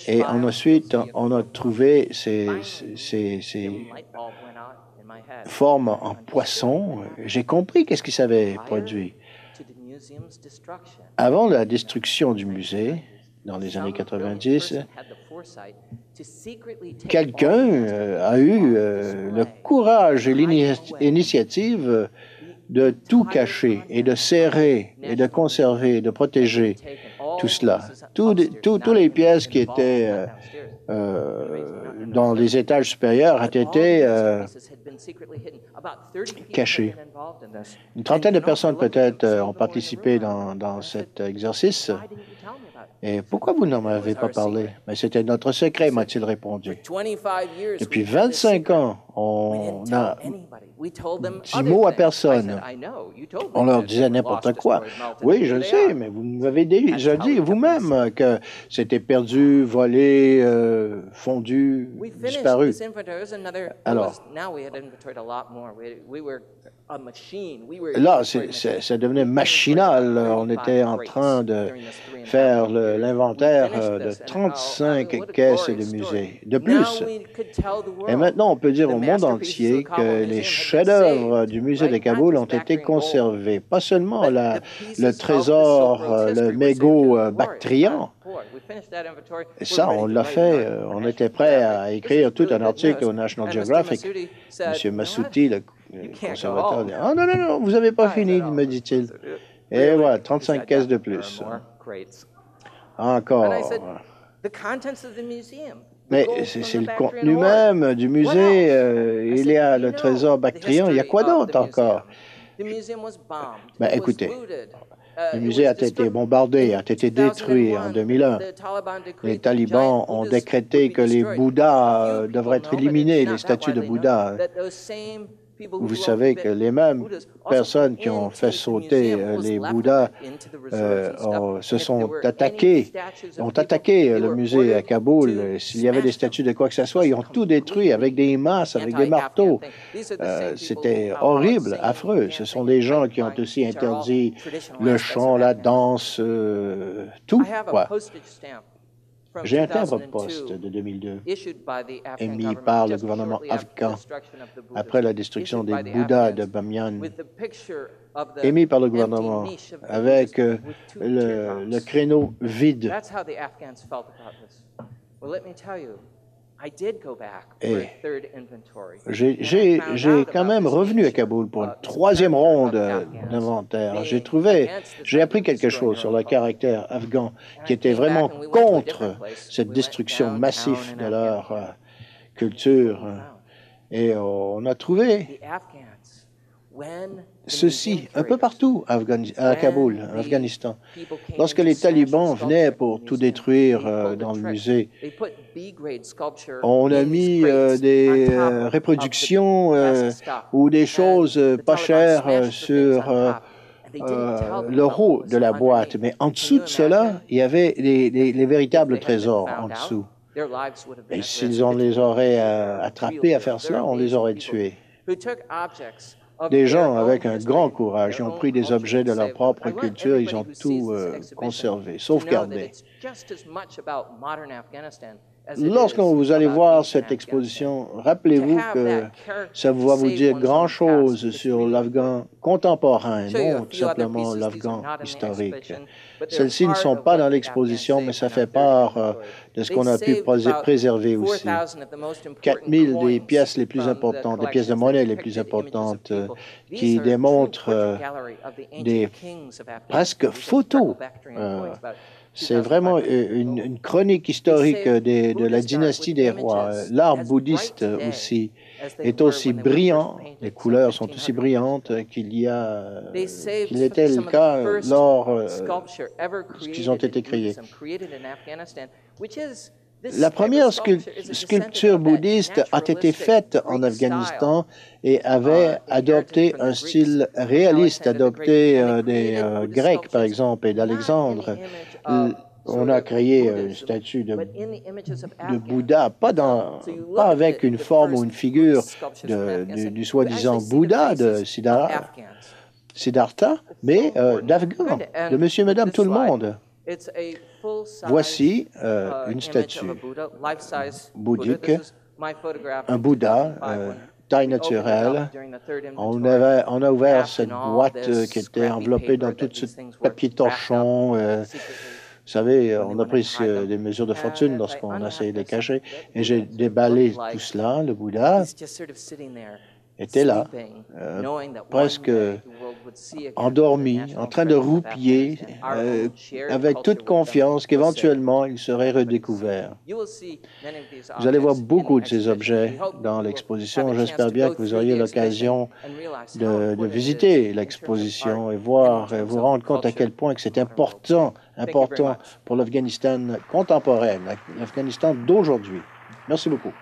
Et ensuite, on a trouvé ces formes en poisson. J'ai compris qu'est-ce qui s'avait produit. Avant la destruction du musée, dans les années 90, quelqu'un a eu le courage et l'initiative de tout cacher et de serrer et de conserver, de protéger tout cela. Toutes les pièces qui étaient dans les étages supérieurs ont été cachées. Une trentaine de personnes peut-être ont participé dans cet exercice. Et pourquoi vous n'en avez pas parlé? Mais c'était notre secret, m'a-t-il répondu. Depuis 25 ans, on n'a dit mot à personne. On leur disait n'importe quoi. Oui, je le sais, mais vous m'avez déjà dit vous-même que c'était perdu, volé, fondu, disparu. Alors, là, ça devenait machinal. On était en train de faire l'inventaire de 35 caisses de musées. De plus, et maintenant, on peut dire au monde entier que les chefs-d'œuvre du musée de Kaboul ont été conservés. Pas seulement le trésor, le mégot Bactrian. Et ça, on l'a fait. On était prêt à écrire tout un article au National Geographic. M. Massouti, le conservateur, dit « Ah non, non, non, vous n'avez pas fini, me dit-il. » Et voilà, 35 caisses de plus. Encore. Mais c'est le contenu même du musée. Il y a le trésor Bactrian. Il y a quoi d'autre encore? Ben, écoutez, le musée a été bombardé, a été détruit en 2001. Les talibans ont décrété que les Bouddhas devraient être éliminés, les statues de Bouddha. Vous savez que les mêmes personnes qui ont fait sauter les Bouddhas ont attaqué le musée à Kaboul. S'il y avait des statues de quoi que ce soit, ils ont tout détruit avec des masses, avec des marteaux. C'était horrible, affreux. Ce sont des gens qui ont aussi interdit le chant, la danse, tout, quoi. J'ai un timbre-poste de 2002 émis par le gouvernement afghan après la destruction des Bouddhas de Bamiyan, émis par le gouvernement avec le créneau vide. Et j'ai quand même revenu à Kaboul pour une troisième ronde d'inventaire. J'ai appris quelque chose sur le caractère afghan qui était vraiment contre cette destruction massive de leur culture. Et on a trouvé ceci un peu partout à Kaboul, en Afghanistan. Lorsque les talibans venaient pour tout détruire dans le musée, on a mis des reproductions ou des choses pas chères sur le haut de la boîte. Mais en dessous de cela, il y avait les véritables trésors en dessous. Et s'ils les auraient attrapés à faire cela, on les aurait tués. Des gens avec un grand courage, ils ont pris des objets de leur propre culture, ils ont tout conservé, sauvegardé. Lorsque vous allez voir cette exposition, rappelez-vous que ça va vous dire grand-chose sur l'Afghan contemporain, non tout simplement l'Afghan historique. Celles-ci ne sont pas dans l'exposition, mais ça fait part de ce qu'on a pu préserver aussi. 4000 des pièces les plus importantes, des pièces de monnaie les plus importantes, qui démontrent des presque photos. C'est vraiment une chronique historique de la dynastie des rois. L'art bouddhiste aussi est aussi brillant, les couleurs sont aussi brillantes qu'il était le cas lorsqu'ils ont été créés. La première sculpture bouddhiste a été faite en Afghanistan et avait adopté un style réaliste, adopté des Grecs, par exemple, et d'Alexandre. On a créé une statue de Bouddha, pas avec une forme ou une figure du soi-disant Bouddha de Siddhartha, mais d'Afghans, de monsieur et madame tout le monde. Voici une statue bouddhique, un Bouddha, taille naturelle. On a ouvert cette boîte qui était enveloppée dans tout ce papier torchon. Vous savez, on a pris des mesures de fortune lorsqu'on a essayé de les cacher. Et j'ai déballé tout cela. Le Bouddha était là, presque endormi, en train de roupiller, avec toute confiance qu'éventuellement il serait redécouvert. Vous allez voir beaucoup de ces objets dans l'exposition. J'espère bien que vous auriez l'occasion de visiter l'exposition et voir, vous rendre compte à quel point que c'est important pour l'Afghanistan contemporain, l'Afghanistan d'aujourd'hui. Merci beaucoup.